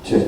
Check.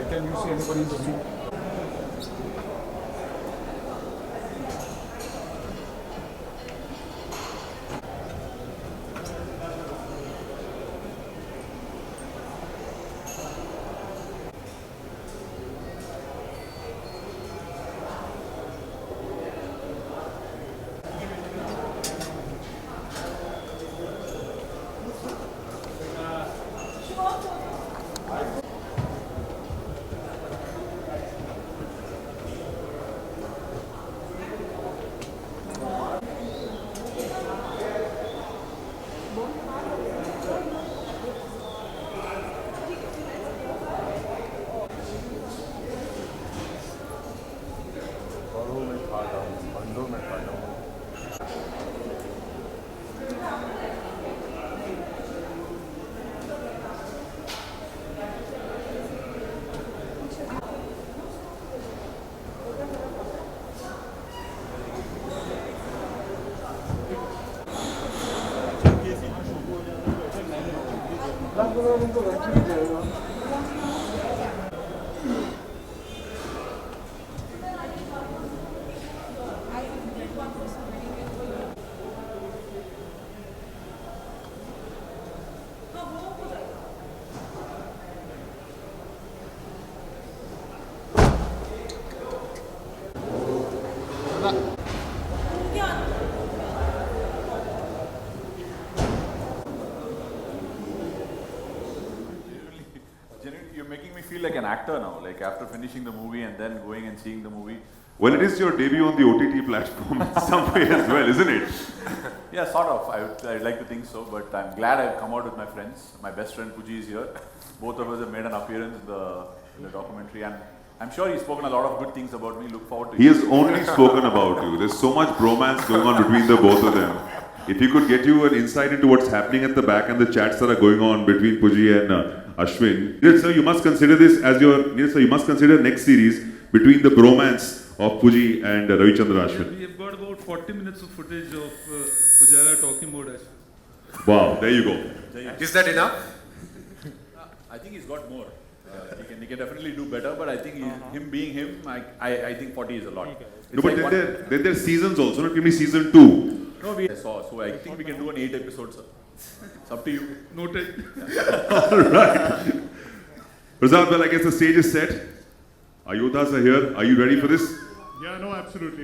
Can you see anybody in the room? You're making me feel like an actor now, like after finishing the movie and then going and seeing the movie. Well, it is your debut on the OTT platform in some way as well, isn't it? Yeah, sort of. I'd like to think so, but I'm glad I've come out with my friends. My best friend Puji is here. Both of us have made an appearance in the documentary, and I'm sure he's spoken a lot of good things about me. Look forward to it. He has only spoken about you. There's so much bromance going on between the both of them. If you could get you an insight into what's happening at the back and the chats that are going on between Puji and Ashwin. Yes, sir, you must consider this as your, yes, sir, you must consider next series between the bromance of Puji and Ravichandra Ashwin. We have got about 40 minutes of footage of Pujara talking about Ashwin. Wow, there you go. Is that enough? I think he's got more. He can definitely do better, but I think him being him, I think 40 is a lot. No, but then there's seasons also, not only season 2. No, we saw, so I think we can do an 8 episodes, sir. It's up to you. Noted. Alright. Prasad, well, I guess the stage is set. Our Yoddhas are here. Are you ready for this? Yeah, no, absolutely.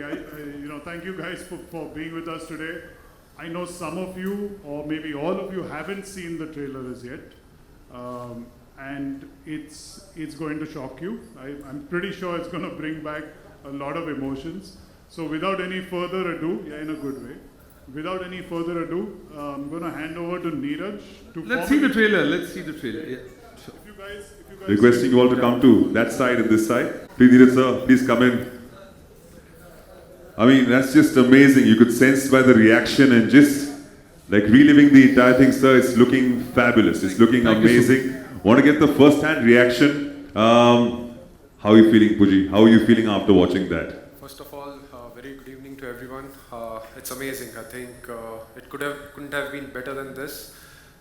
Thank you guys for being with us today. I know some of you, or maybe all of you, haven't seen the trailer as yet. And it's going to shock you. I'm pretty sure it's going to bring back a lot of emotions. So without any further ado, yeah, in a good way. Without any further ado, I'm going to hand over to Neeraj to Let's see the trailer. Let's see the trailer. Yeah. If you guys Requesting you all to come to that side and this side. Please, Neeraj sir, please come in. I mean, that's just amazing. You could sense by the reaction and just like reliving the entire thing, sir. It's looking fabulous. It's looking Thank you, amazing. Want to get the first-hand reaction. How are you feeling, Puji? How are you feeling after watching that? First of all, very good evening to everyone. It's amazing. I think it couldn't have been better than this.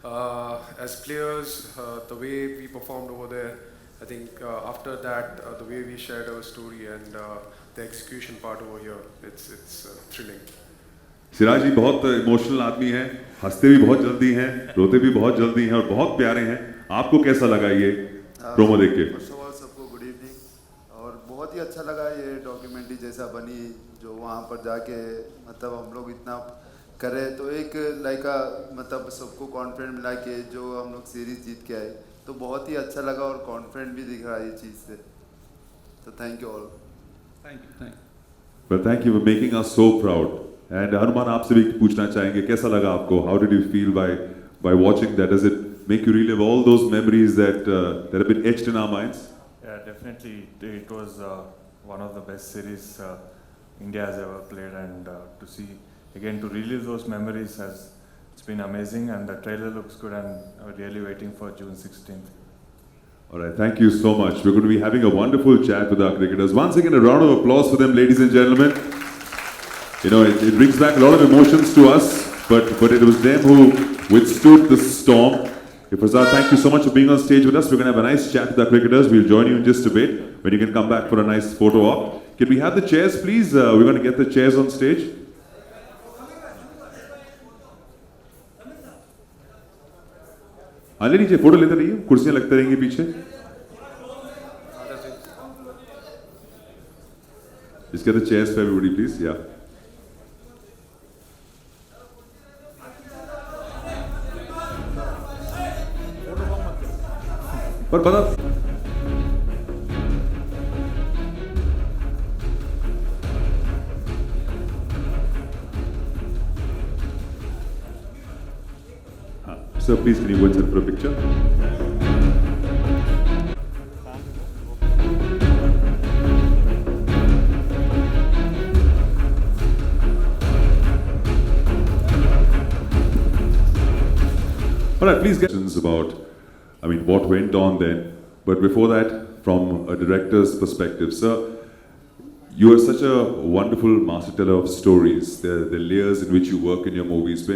As players, the way we performed over there, I think after that, the way we shared our story and the execution part over here, it's thrilling. Siraj जी बहुत emotional आदमी हैं, हंसते भी बहुत जल्दी हैं, रोते भी बहुत जल्दी हैं और बहुत प्यारे हैं. आपको कैसा लगा ये प्रोमो देख के? फर्स्ट ऑफ ऑल सबको गुड इवनिंग. और बहुत ही अच्छा लगा ये डॉक्यूमेंट्री जैसा बनी, जो वहाँ पर जाके मतलब हम लोग इतना करे तो एक लाइक मतलब सबको कॉन्फिडेंट मिला कि जो हम लोग सीरीज जीत के आए, तो बहुत ही अच्छा लगा और कॉन्फिडेंट भी दिख रहा है ये चीज़ से. तो thank you all. Thank you. But thank you for making us so proud. And Hanuman आपसे भी पूछना चाहेंगे, कैसा लगा आपको? How did you feel by watching that? Does it make you relive all those memories that have been etched in our minds? Yeah, definitely. It was one of the best series India has ever played, and to see again, to relive those memories, it's been amazing, and the trailer looks good, and we're really waiting for June 16th. All right, thank you so much. We're going to be having a wonderful chat with our cricketers. Once again, a round of applause for them, ladies and gentlemen. You know, it brings back a lot of emotions to us, but it was them who withstood the storm. Prasad, thank you so much for being on stage with us. We're going to have a nice chat with our cricketers. We'll join you in just a bit when you can come back for a nice photo op. Can we have the chairs, please? We're going to get the chairs on stage. ले लीजिए, photo लेते रहिए, कुर्सियां लगते रहेंगी पीछे. Just get the chairs for everybody, please. Yeah. पर बता Sir, please can you go inside for a picture? All right, please get questions about, I mean, what went on then. But before that, from a director's perspective, sir, you are such a wonderful master teller of stories. The layers in which you work in your movies.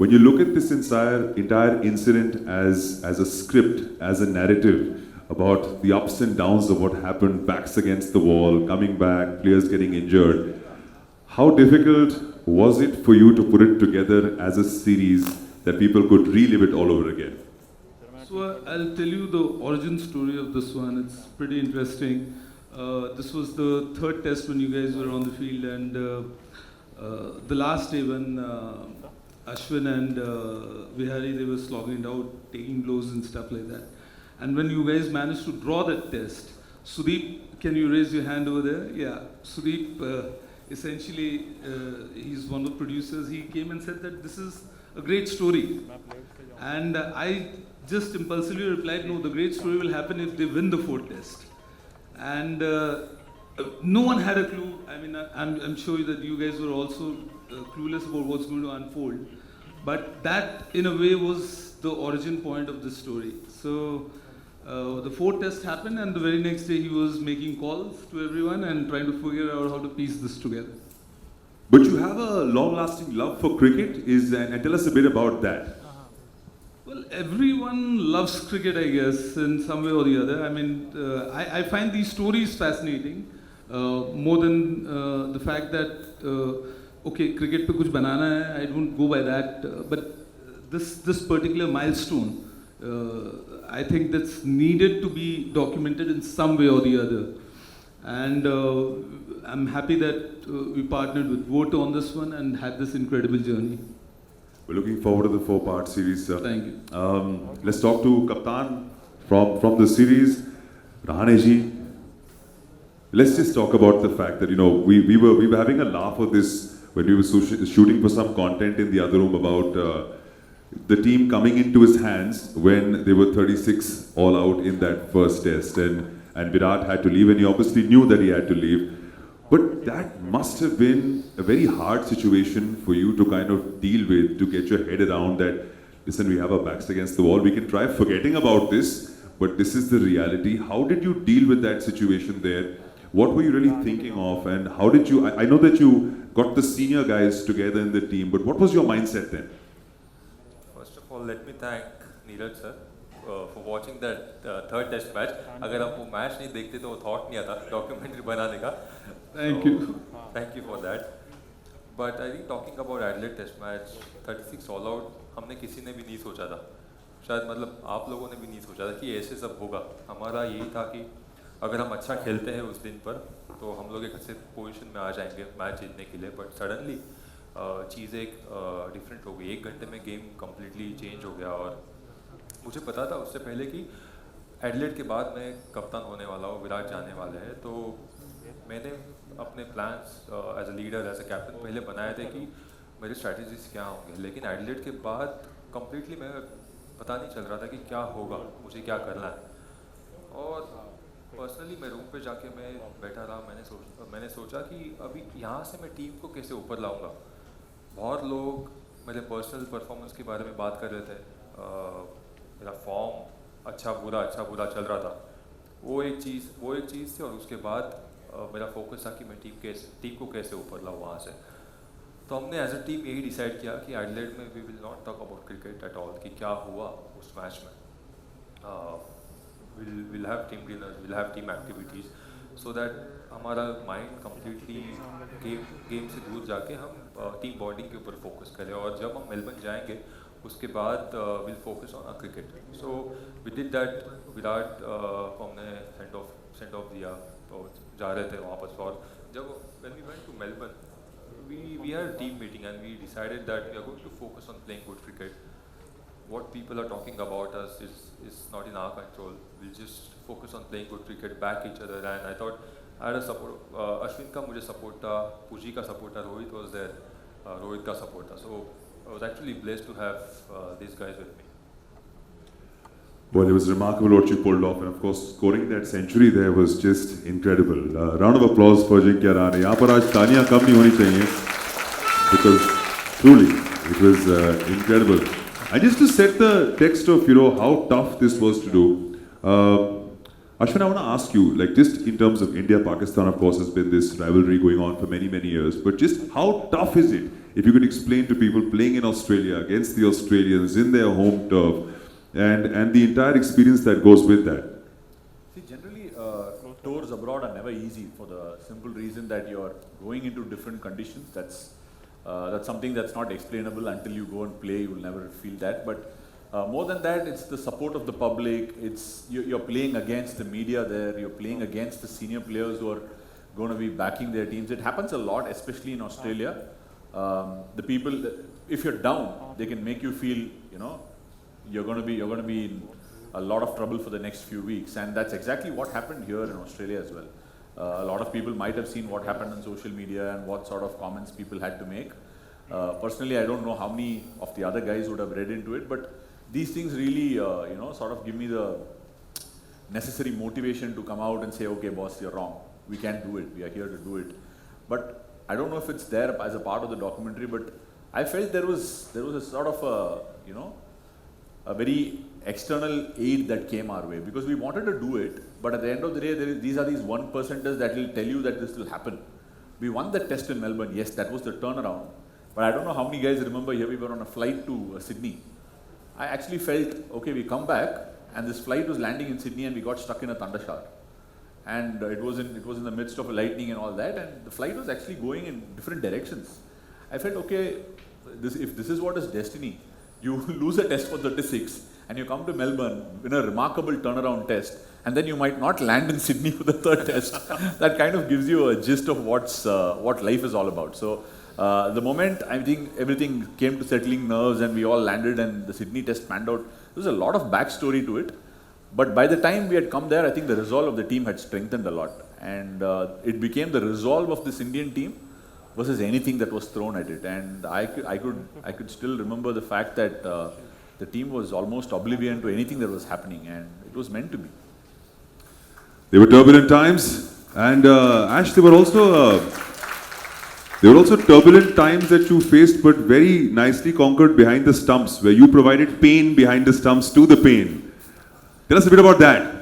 When you look at this entire incident as a script, as a narrative about the ups and downs of what happened, backs against the wall, coming back, players getting injured, how difficult was it for you to put it together as a series that people could relive it all over again? So I'll tell you the origin story of this one. It's pretty interesting. This was the third test when you guys were on the field, and the last day when Ashwin and Vihari, they were slogging it out, taking blows and stuff like that. And when you guys managed to draw that test, Sudeep, can you raise your hand over there? Yeah, Sudeep, essentially, he's one of the producers. He came and said that this is a great story. And I just impulsively replied, no, the great story will happen if they win the fourth test. And no one had a clue. I mean, I'm sure that you guys were also clueless about what's going to unfold. But that, in a way, was the origin point of the story. So the fourth test happened, and the very next day he was making calls to everyone and trying to figure out how to piece this together. But you have a long-lasting love for cricket, and tell us a bit about that. Well, everyone loves cricket, I guess, in some way or the other. I mean, I find these stories fascinating, more than the fact that, okay, cricket pe kuch banana hai, I don't go by that, but this particular milestone, I think that's needed to be documented in some way or the other. And I'm happy that we partnered with Voot on this one and had this incredible journey. We're looking forward to the 4-part series, sir. Thank you. Let's talk to Kaptan from the series, Rahane ji. Let's just talk about the fact that, you know, we were having a laugh at this when we were shooting for some content in the other room about the team coming into his hands when they were 36 all out in that first test, and and Virat had to leave, and he obviously knew that he had to leave. But that must have been a very hard situation for you to kind of deal with, to get your head around that, listen, we have our backs against the wall, we can try forgetting about this, but this is the reality. How did you deal with that situation there? What were you really thinking of, and how did you, I know that you got the senior guys together in the team, but what was your mindset then? First of all, let me thank Neeraj sir for watching that third test match. अगर आप वो match नहीं देखते तो वो thought नहीं आता documentary बनाने का. Thank you. Thank you for that. But I think talking about Adelaide test match, 36 all out, हमने किसी ने भी नहीं सोचा था. शायद मतलब आप लोगों ने भी नहीं सोचा था कि ऐसे सब होगा. हमारा यही था कि अगर हम अच्छा खेलते हैं उस दिन पर तो हम लोग एक अच्छे पोजीशन में आ जाएंगे मैच जीतने के लिए. बट सडनली चीज़ें एक डिफरेंट हो गई. 1 घंटे में गेम कम्प्लीटली चेंज हो गया और मुझे पता था उससे पहले कि एडलेट के बाद मैं कप्तान होने वाला हूँ, विराट जाने वाले हैं. तो मैंने अपने plans as a leader as a captain पहले बनाए थे कि मेरे स्ट्रैटेजीज क्या होंगे. लेकिन एडलेट के बाद कम्प्लीटली मैं पता नहीं चल रहा था कि क्या होगा, मुझे क्या करना है. और पर्सनली मैं रूम पे जाके मैं बैठा रहा. मैंने सोचा कि अभी यहाँ से मैं टीम को कैसे ऊपर लाऊंगा. बहुत लोग मेरे पर्सनल परफॉर्मेंस के बारे में बात कर रहे थे. मेरा फॉर्म अच्छा बुरा चल रहा था. वो एक चीज़ थी. और उसके बाद मेरा फोकस था कि मैं टीम को कैसे ऊपर लाऊँ वहाँ से. तो हमने एज अ टीम यही डिसाइड किया कि एडलेड में we will not talk about cricket at all, कि क्या हुआ उस मैच में. we'll have team dinners, we'll have team activities, so that हमारा माइंड कम्प्लीटली गेम से दूर जाके हम टीम बॉन्डिंग के ऊपर फोकस करें. और जब हम मेलबर्न जाएंगे उसके बाद will focus on cricket. So we did that. Virat को हमने सेंड ऑफ दिया तो जा रहे थे वापस. और जब when we went to Melbourne, we had a team meeting and we decided that we are going to focus on playing good cricket. What people are talking about us is not in our control. We'll just focus on playing good cricket, back each other. And I thought I had a support. Ashwin का मुझे support था, Puji का support था, Rohit was there, Rohit का support था. So I was actually blessed to have these guys with me. Well, it was remarkable what you pulled off, and of course, scoring that century there was just incredible. Round of applause for Ajinkya Rahane. यहाँ पर आज तालियां कम नहीं होनी चाहिए, because truly it was incredible. And just to set the text of how tough this was to do, Ashwin, I want to ask you, like, just in terms of India, Pakistan, of course, has been this rivalry going on for many, many years. But just how tough is it, if you could explain to people playing in Australia against the Australians in their home turf, and the entire experience that goes with that? See, generally, tours abroad are never easy for the simple reason that you're going into different conditions. That's something that's not explainable until you go and play. You will never feel that. But more than that, it's the support of the public. You're playing against the media there. You're playing against the senior players who are going to be backing their teams. It happens a lot, especially in Australia. The people, if you're down, they can make you feel, you're going to be in a lot of trouble for the next few weeks. And that's exactly what happened here in Australia as well. A lot of people might have seen what happened on social media and what sort of comments people had to make. Personally, I don't know how many of the other guys would have read into it, but these things really, sort of give me the necessary motivation to come out and say, okay, boss, you're wrong. We can't do it. We are here to do it. But I don't know if it's there as a part of the documentary, but I felt there was a sort of a very external aid that came our way, because we wanted to do it, but at the end of the day, these are these 1%ers that will tell you that this will happen. We won the test in Melbourne, yes, that was the turnaround, but I don't know how many guys remember here we were on a flight to Sydney. I actually felt, okay, we come back, and this flight was landing in Sydney and we got stuck in a thunder shower. And it was in the midst of a lightning and all that, and the flight was actually going in different directions. I felt, okay, if this is what is destiny, you lose a test for 36, and you come to Melbourne, win a remarkable turnaround test, and then you might not land in Sydney for the third test. That kind of gives you a gist of what life is all about. So the moment I think everything came to settling nerves and we all landed and the Sydney test panned out, there was a lot of backstory to it. But by the time we had come there, I think the resolve of the team had strengthened a lot, and it became the resolve of this Indian team versus anything that was thrown at it. And I could still remember the fact that the team was almost oblivion to anything that was happening, and it was meant to be. They were turbulent times, and Ash, there were also turbulent times that you faced, but very nicely conquered behind the stumps, where you provided pain behind the stumps to the pain. Tell us a bit about that.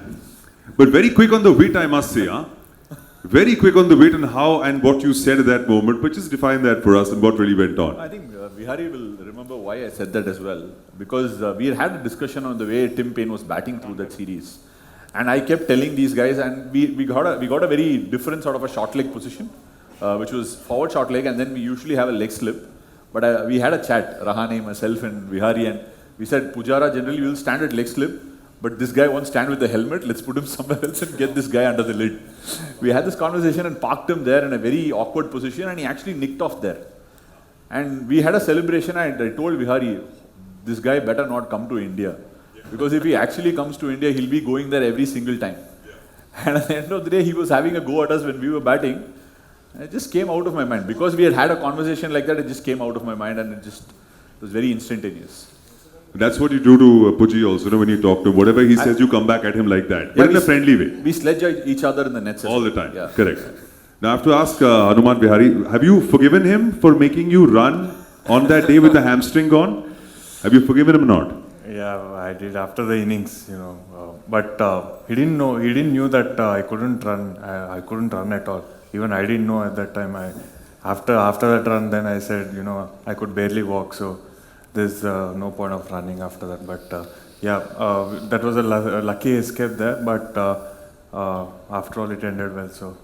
But very quick on the wit, I must say, huh? Very quick on the wit and how and what you said at that moment, but just define that for us and what really went on. I think Vihari will remember why I said that as well, because we had a discussion on the way Tim Payne was batting through that series. And I kept telling these guys, and we got a very different sort of a short leg position, which was forward short leg, and then we usually have a leg slip. But we had a chat, Rahane, myself and Vihari, and we said, Pujara, generally we will stand at leg slip, but this guy won't stand with the helmet, let's put him somewhere else and get this guy under the lid. We had this conversation and parked him there in a very awkward position, and he actually nicked off there. And we had a celebration, and I told Vihari, this guy better not come to India. Because if he actually comes to India, he'll be going there every single time. And at the end of the day, he was having a go at us when we were batting. And it just came out of my mind. Because we had a conversation like that, it just came out of my mind, and it was very instantaneous. That's what you do to Puji also, when you talk to him. Whatever he says, you come back at him like that. But in a friendly way. We sledge each other in the nets. All the time. Yeah. Correct. Now I have to ask Hanuman Vihari, have you forgiven him for making you run on that day with the hamstring gone? Have you forgiven him or not? Yeah, I did after the innings, but he didn't knew that I couldn't run. I couldn't run at all. Even I didn't know at that time. After that run, then I said, I could barely walk. So there's no point of running after that. But that was a lucky escape there. But after all, it ended well. So.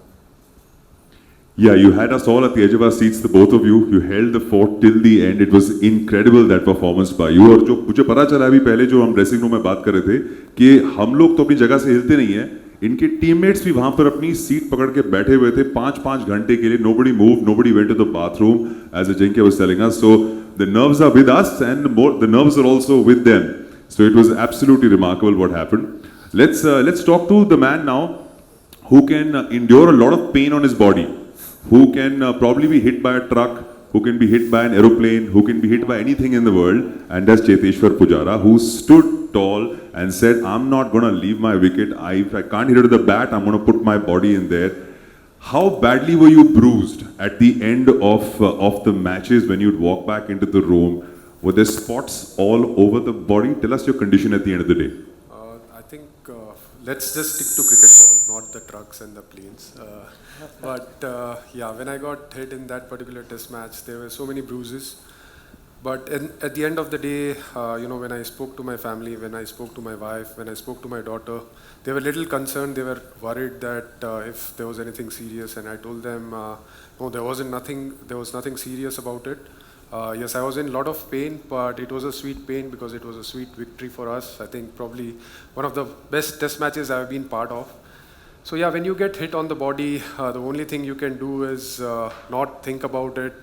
Yeah, you had us all at the edge of our seats, the both of you. You held the fort till the end. It was incredible, that performance by you. और जो मुझे पता चला अभी पहले जो हम dressing room में बात कर रहे थे कि हम लोग तो अपनी जगह से हिलते नहीं हैं, इनके टीममेट्स भी वहां पर अपनी सीट पकड़ के बैठे हुए थे 5-5 घंटे के लिए. Nobody moved, nobody went to the bathroom, as Ajinkya was telling us. So the nerves are with us, and the nerves are also with them. So it was absolutely remarkable what happened. Let's talk to the man now who can endure a lot of pain on his body, who can probably be hit by a truck, who can be hit by an aeroplane, who can be hit by anything in the world, and that's Cheteshwar Pujara, who stood tall and said, I'm not going to leave my wicket. If I can't hit it with the bat, I'm going to put my body in there. How badly were you bruised at the end of the matches when you'd walk back into the room? Were there spots all over the body? Tell us your condition at the end of the day. I think let's just stick to cricket ball, not the trucks and the planes. But when I got hit in that particular test match, there were so many bruises. But at the end of the day, when I spoke to my family, when I spoke to my wife, when I spoke to my daughter, they were a little concerned. They were worried that if there was anything serious, and I told them, no, there was nothing serious about it. Yes, I was in a lot of pain, but it was a sweet pain because it was a sweet victory for us. I think probably one of the best test matches I've been part of. So yeah, when you get hit on the body, the only thing you can do is not think about it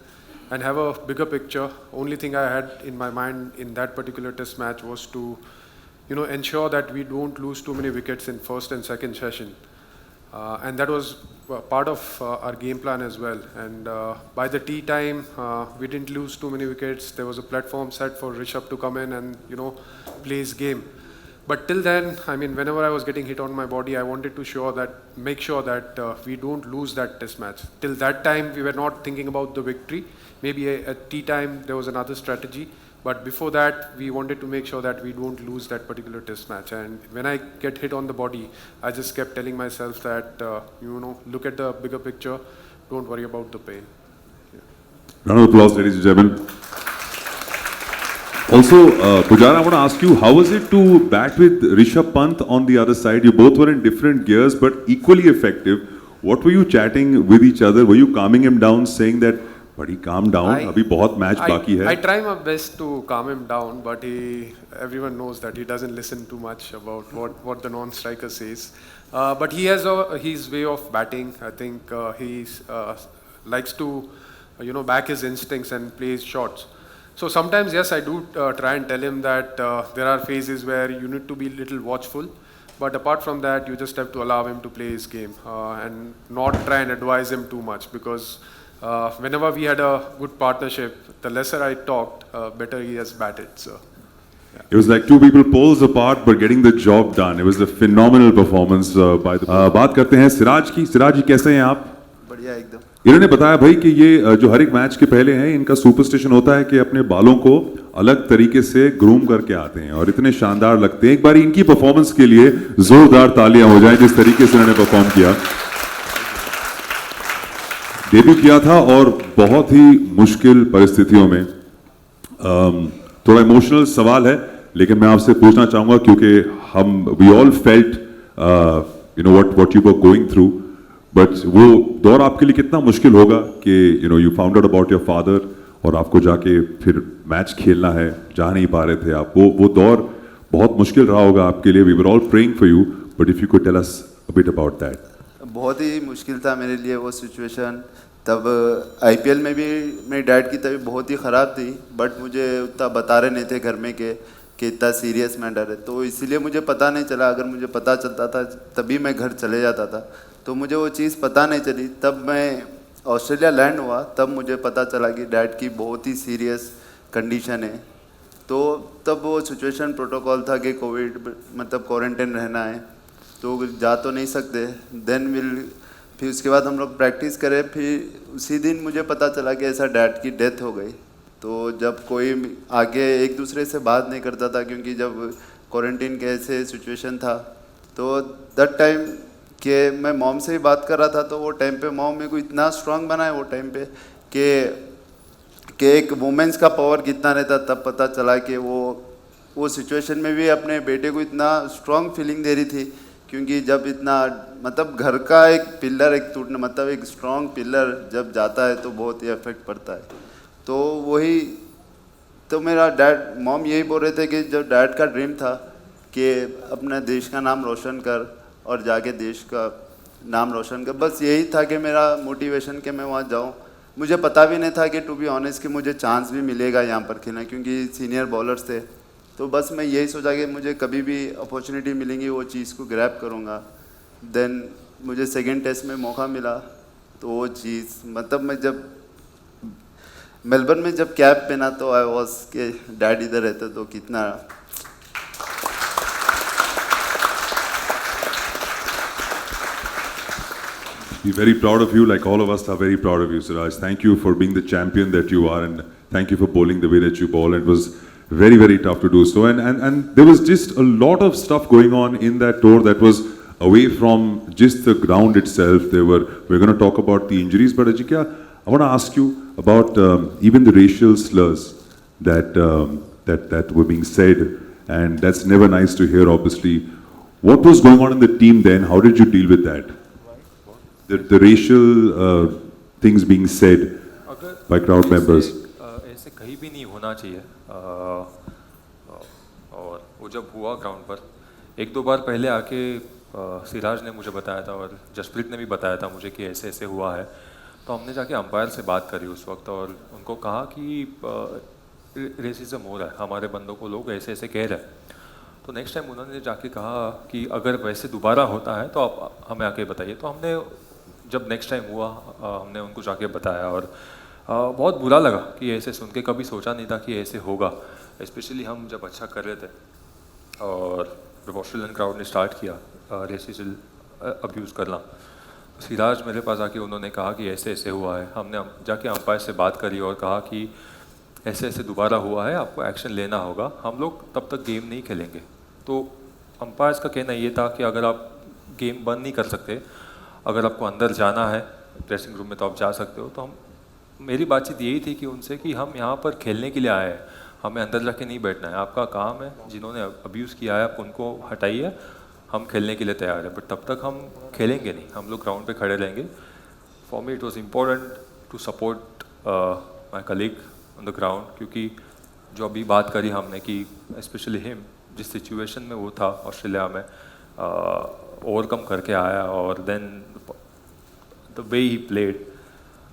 and have a bigger picture. Only thing I had in my mind in that particular test match was to, ensure that we don't lose too many wickets in first and second session. And that was part of our game plan as well. And by the tea time, we didn't lose too many wickets. There was a platform set for Rishabh to come in and, play his game. But till then, whenever I was getting hit on my body, I wanted to make sure that we don't lose that test match. Till that time, we were not thinking about the victory. Maybe at tea time, there was another strategy. But before that, we wanted to make sure that we don't lose that particular test match. And when I get hit on the body, I just kept telling myself that, look at the bigger picture. Don't worry about the pain. Yeah. Round of applause, ladies and gentlemen. Also, Pujara, I want to ask you, how was it to bat with Rishabh Pant on the other side? You both were in different gears, but equally effective. What were you chatting with each other? Were you calming him down, saying that, buddy, calm down, abhi bahut match baki hai? I try my best to calm him down, but everyone knows that he doesn't listen too much about what the non-striker says. But he has his way of batting. I think he likes to, back his instincts and play his shots. So sometimes, yes, I do try and tell him that there are phases where you need to be a little watchful. But apart from that, you just have to allow him to play his game and not try and advise him too much, because whenever we had a good partnership, the lesser I talked, better he has batted. So. It was like two people poles apart but getting the job done. It was a phenomenal performance by the. बात करते हैं सिराज की. सिराज जी कैसे हैं आप? बढ़िया एकदम. इन्होंने बताया भाई कि ये जो हर एक मैच के पहले हैं इनका सुपरस्टिशन होता है कि अपने बालों को अलग तरीके से ग्रूम करके आते हैं और इतने शानदार लगते हैं. एक बार इनकी परफॉर्मेंस के लिए जोरदार तालियां हो जाएं जिस तरीके से इन्होंने परफॉर्म किया. डेब्यू किया था और बहुत ही मुश्किल परिस्थितियों में. थोड़ा इमोशनल सवाल है लेकिन मैं आपसे पूछना चाहूंगा क्योंकि हम we all felt you know what you were going through. But वो दौर आपके लिए कितना मुश्किल होगा कि you found out about your father और आपको जाके फिर मैच खेलना है, जा नहीं पा रहे थे आप. वो दौर बहुत मुश्किल रहा होगा आपके लिए. We were all praying for you but if you could tell us a bit about that. बहुत ही मुश्किल था मेरे लिए वो सिचुएशन. तब आईपीएल में भी मेरे डैड की तबीयत बहुत ही ख़राब थी बट मुझे उतना बता रहे नहीं थे घर में कि इतना सीरियस मैटर है, तो इसीलिए मुझे पता नहीं चला. अगर मुझे पता चलता था तभी मैं घर चले जाता था, तो मुझे वो चीज़ पता नहीं चली. तब मैं ऑस्ट्रेलिया लैंड हुआ तब मुझे पता चला कि डैड की बहुत ही सीरियस कंडीशन है. तो तब वो सिचुएशन प्रोटोकॉल था कि कोविड मतलब क्वारंटाइन रहना है तो जा तो नहीं सकते. देन फिर उसके बाद हम लोग प्रैक्टिस करे. फिर उसी दिन मुझे पता चला कि ऐसा डैड की डेथ हो गई. तो जब कोई आगे एक दूसरे से बात नहीं करता था क्योंकि जब क्वारंटीन के ऐसे सिचुएशन था तो दैट टाइम कि मैं मॉम से ही बात कर रहा था तो वो टाइम पे मॉम मेरे को इतना स्ट्रांग बनाया वो टाइम पे कि एक वुमेन्स का पावर कितना रहता. तब पता चला कि वो सिचुएशन में भी अपने बेटे को इतना स्ट्रांग फीलिंग दे रही थी क्योंकि जब इतना मतलब घर का एक पिलर एक टूटना मतलब एक स्ट्रांग पिलर जब जाता है तो बहुत ही इफेक्ट पड़ता है. तो वही तो मेरा डैड मॉम यही बोल रहे थे कि जब डैड का ड्रीम था कि अपने देश का नाम रोशन कर और जाके देश का नाम रोशन कर, बस यही था कि मेरा मोटिवेशन कि मैं वहाँ जाऊँ. मुझे पता भी नहीं था कि टू बी ऑनेस्ट कि मुझे चांस भी मिलेगा यहाँ पर खेलना क्योंकि सीनियर बॉलर्स थे. तो बस मैं यही सोचा कि मुझे कभी भी अपॉर्चुनिटी मिलेंगी वो चीज़ को ग्रैब करूँगा. देन मुझे सेकेंड टेस्ट में मौका मिला तो वो चीज़ मतलब मैं जब मेलबर्न में जब कैप पहना तो आई वॉज के डैड इधर रहते तो कितना We're very proud of you, like all of us are very proud of you, Siraj. Thank you for being the champion that you are, and thank you for bowling the way that you bowl. It was very, very tough to do so. And there was just a lot of stuff going on in that tour that was away from just the ground itself. We're going to talk about the injuries, but Ajikya, I want to ask you about even the racial slurs that were being said, and that's never nice to hear, obviously. What was going on in the team then? How did you deal with that? The racial things being said by crowd members. ऐसे कहीं भी नहीं होना चाहिए. और वो जब हुआ ग्राउंड पर एक दो बार पहले आके सिराज ने मुझे बताया था और जसप्रीत ने भी बताया था मुझे कि ऐसे ऐसे हुआ है. तो हमने जाके अंपायर से बात करी उस वक्त और उनको कहा कि रेसिज्म हो रहा है, हमारे बंदों को लोग ऐसे ऐसे कह रहे हैं. तो नेक्स्ट टाइम उन्होंने जाके कहा कि अगर वैसे दोबारा होता है तो आप हमें आके बताइए. तो हमने जब नेक्स्ट टाइम हुआ हमने उनको जाके बताया और बहुत बुरा लगा कि ऐसे सुन के. कभी सोचा नहीं था कि ऐसे होगा, स्पेशली हम जब अच्छा कर रहे थे और जब ऑस्ट्रेलियन क्राउड ने स्टार्ट किया रेसिज्म अब्यूज़ करना. सिराज मेरे पास आके उन्होंने कहा कि ऐसे ऐसे हुआ है. हमने जाके अंपायर से बात करी और कहा कि ऐसे ऐसे दोबारा हुआ है, आपको एक्शन लेना होगा, हम लोग तब तक गेम नहीं खेलेंगे. तो अंपायर्स का कहना ये था कि अगर आप गेम बंद नहीं कर सकते, अगर आपको अंदर जाना है ड्रेसिंग रूम में तो आप जा सकते हो. तो मेरी बातचीत यही थी कि उनसे कि हम यहाँ पर खेलने के लिए आए हैं, हमें अंदर जाके नहीं बैठना है. आपका काम है, जिन्होंने अब्यूज़ किया है आप उनको हटाइए, हम खेलने के लिए तैयार हैं, बट तब तक हम खेलेंगे नहीं, हम लोग ग्राउंड पे खड़े रहेंगे. For me it was important to support my colleague on the ground, क्योंकि जो अभी बात करी हमने कि स्पेशली हिम जिस सिचुएशन में वो था ऑस्ट्रेलिया में ओवरकम करके आया और then the way he played.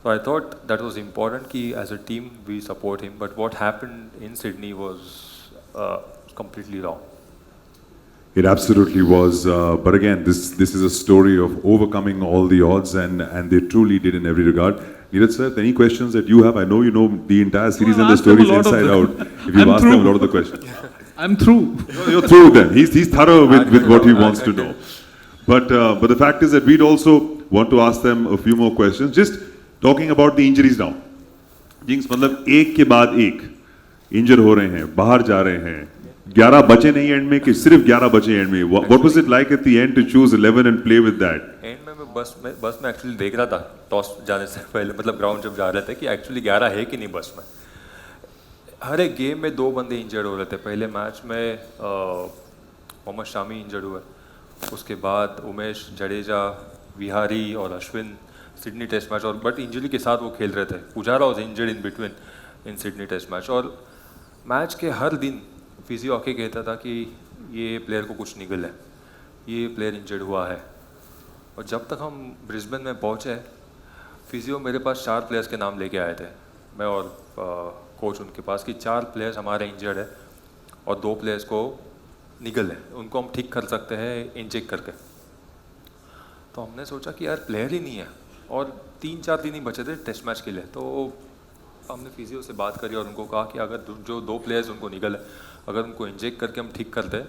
So I thought that was important कि as a team we support him, but what happened in Sydney was completely wrong. It absolutely was, but again, this is a story of overcoming all the odds, and they truly did in every regard. Neeraj sir, any questions that you have? I know you know the entire series and the stories inside out. If you've asked them a lot of the questions. I'm through. You're through then. He's thorough with what he wants to know. But the fact is that we'd also want to ask them a few more questions. Just talking about the injuries now. Jinx, मतलब एक के बाद एक इंजर हो रहे हैं, बाहर जा रहे हैं. 11 बचे नहीं एंड में कि सिर्फ 11 बचे एंड में. What was it like at the end to choose 11 and play with that? And में मैं बस में एक्चुअली देख रहा था टॉस जाने से पहले, मतलब ग्राउंड जब जा रहे थे कि एक्चुअली 11 है कि नहीं बस में. हर एक गेम में 2 बंदे इंजर्ड हो रहे थे. पहले मैच में मोहम्मद शामी इंजर्ड हुए, उसके बाद उमेश, जडेजा, विहारी और अश्विन सिडनी टेस्ट मैच, और बट इंजरी के साथ वो खेल रहे थे. Pujara was injured in between in Sydney test match. और मैच के हर दिन फिजियो आके कहता था कि ये प्लेयर को कुछ निकल है, ये प्लेयर इंजर्ड हुआ है. और जब तक हम ब्रिस्बेन में पहुँचे, फिजियो मेरे पास 4 प्लेयर्स के नाम लेके आए थे, मैं और कोच उनके पास, कि 4 प्लेयर्स हमारे इंजर्ड है और 2 प्लेयर्स को निकल है, उनको हम ठीक कर सकते हैं इंजेक्ट करके. तो हमने सोचा कि यार प्लेयर ही नहीं है और 3-4 दिन ही बचे थे टेस्ट मैच के लिए. तो हमने फिजियो से बात करी और उनको कहा कि अगर जो 2 प्लेयर्स उनको निकल है, अगर उनको इंजेक्ट करके हम ठीक कर दें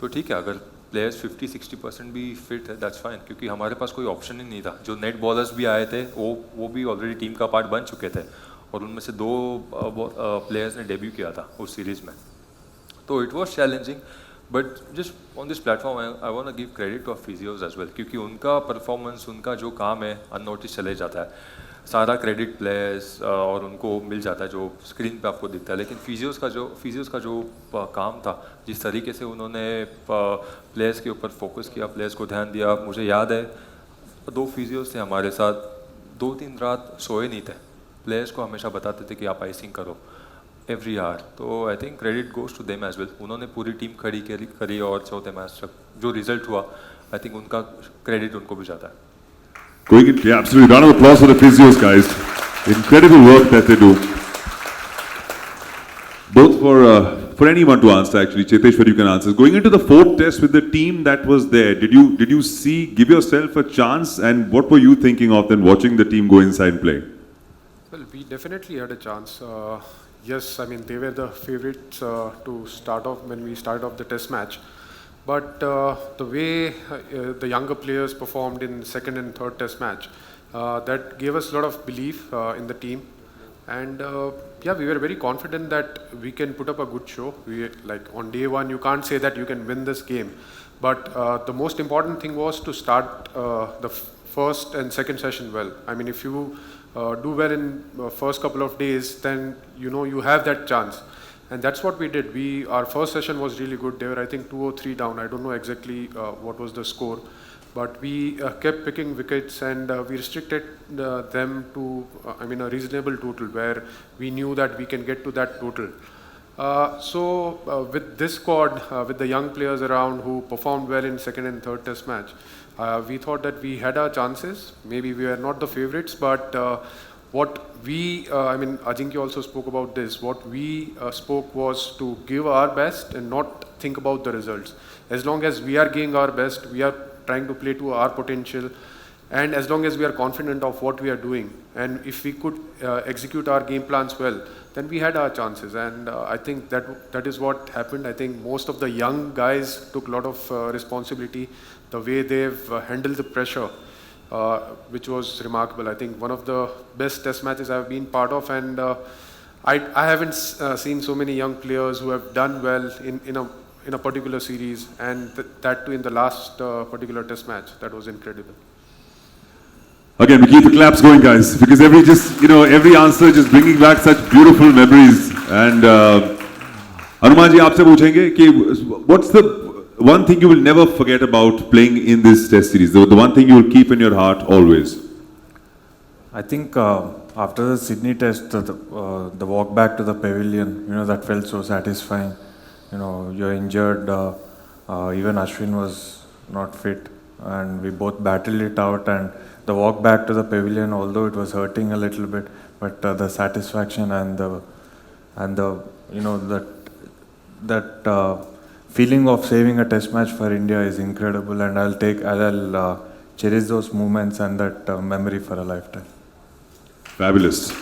तो ठीक है. अगर प्लेयर्स 50-60% भी फिट है, दैट्स फाइन, क्योंकि हमारे पास कोई ऑप्शन ही नहीं था. जो नेट बॉलर्स भी आए थे वो भी ऑलरेडी टीम का पार्ट बन चुके थे, और उनमें से 2 प्लेयर्स ने डेब्यू किया था उस सीरीज़ में. तो it was challenging, but just on this platform I want to give credit to physios as well, क्योंकि उनका परफॉर्मेंस, उनका जो काम है अननोटिस चले जाता है. सारा क्रेडिट प्लेयर्स और उनको मिल जाता है जो स्क्रीन पे आपको दिखता है, लेकिन फिजियोज का जो काम था, जिस तरीके से उन्होंने प्लेयर्स के ऊपर फोकस किया, प्लेयर्स को ध्यान दिया. मुझे याद है 2 फिजियोज थे हमारे साथ, 2-3 रात सोए नहीं थे. प्लेयर्स को हमेशा बताते थे कि आप आइसिंग करो एवरी आवर. तो I think credit goes to them as well. उन्होंने पूरी टीम खड़ी करी और चौथे मैच तक जो रिजल्ट हुआ, आई थिंक उनका क्रेडिट उनको भी जाता है. Going in, yeah, absolutely. Round of applause for the physios, guys. Incredible work that they do. Both for anyone to answer, actually. Cheteshwar, you can answer. Going into the 4th test with the team that was there, did you give yourself a chance, and what were you thinking of then watching the team go inside and play? Well, we definitely had a chance. Yes, I mean, they were the favorites to start off when we started off the test match. But the way the younger players performed in second and third test match, that gave us a lot of belief in the team. And yeah, we were very confident that we can put up a good show. Like on day 1, you can't say that you can win this game. But the most important thing was to start the first and second session well. I mean, if you do well in first couple of days, then you have that chance. And that's what we did. Our first session was really good. They were, I think, 2 or 3 down. I don't know exactly what was the score. But we kept picking wickets, and we restricted them to, a reasonable total where we knew that we can get to that total. So with this squad, with the young players around who performed well in second and third test match, we thought that we had our chances. Maybe we were not the favorites, but what Ajinkya also spoke about this. What we spoke was to give our best and not think about the results. As long as we are giving our best, we are trying to play to our potential, and as long as we are confident of what we are doing, and if we could execute our game plans well, then we had our chances. And I think that is what happened. I think most of the young guys took a lot of responsibility. The way they've handled the pressure, which was remarkable. I think one of the best test matches I've been part of, and I haven't seen so many young players who have done well in a particular series, and that too in the last particular test match. That was incredible. Again, we keep the claps going, guys, because every answer just bringing back such beautiful memories. And Hanuman ji, aapse पूछेंगे कि what's the one thing you will never forget about playing in this test series, the one thing you will keep in your heart always? I think after the Sydney test, the walk back to the pavilion, that felt so satisfying. You're injured, even Ashwin was not fit, and we both battled it out. And the walk back to the pavilion, although it was hurting a little bit, but the satisfaction and the that feeling of saving a test match for India is incredible, and I'll cherish those moments and that memory for a lifetime. Fabulous.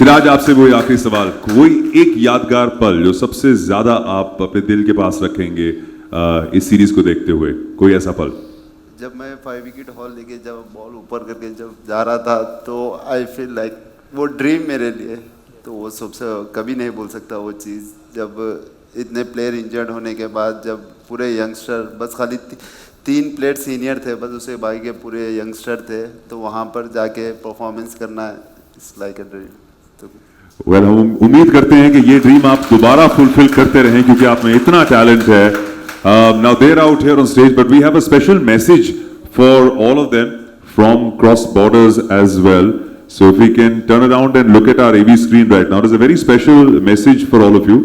Siraj आपसे वही आखिरी सवाल, कोई एक यादगार पल जो सबसे ज्यादा आप अपने दिल के पास रखेंगे इस सीरीज को देखते हुए, कोई ऐसा पल? जब मैं 5 विकेट हॉल लेके जब बॉल ऊपर करके जब जा रहा था तो आई फील लाइक वो ड्रीम मेरे लिए, तो वो सबसे कभी नहीं भूल सकता वो चीज़। जब इतने प्लेयर इंजर्ड होने के बाद जब पूरे यंगस्टर, बस खाली 3 प्लेयर सीनियर थे, बस उसके बाकी के पूरे यंगस्टर थे, तो वहाँ पर जाके परफॉर्मेंस करना it's like a dream. Well हम उम्मीद करते हैं कि ये ड्रीम आप दोबारा फुलफिल करते रहें क्योंकि आप में इतना टैलेंट है. Now they're out here on stage, but we have a special message for all of them from cross borders as well. So if we can turn around and look at our AV screen right now, there's a very special message for all of you,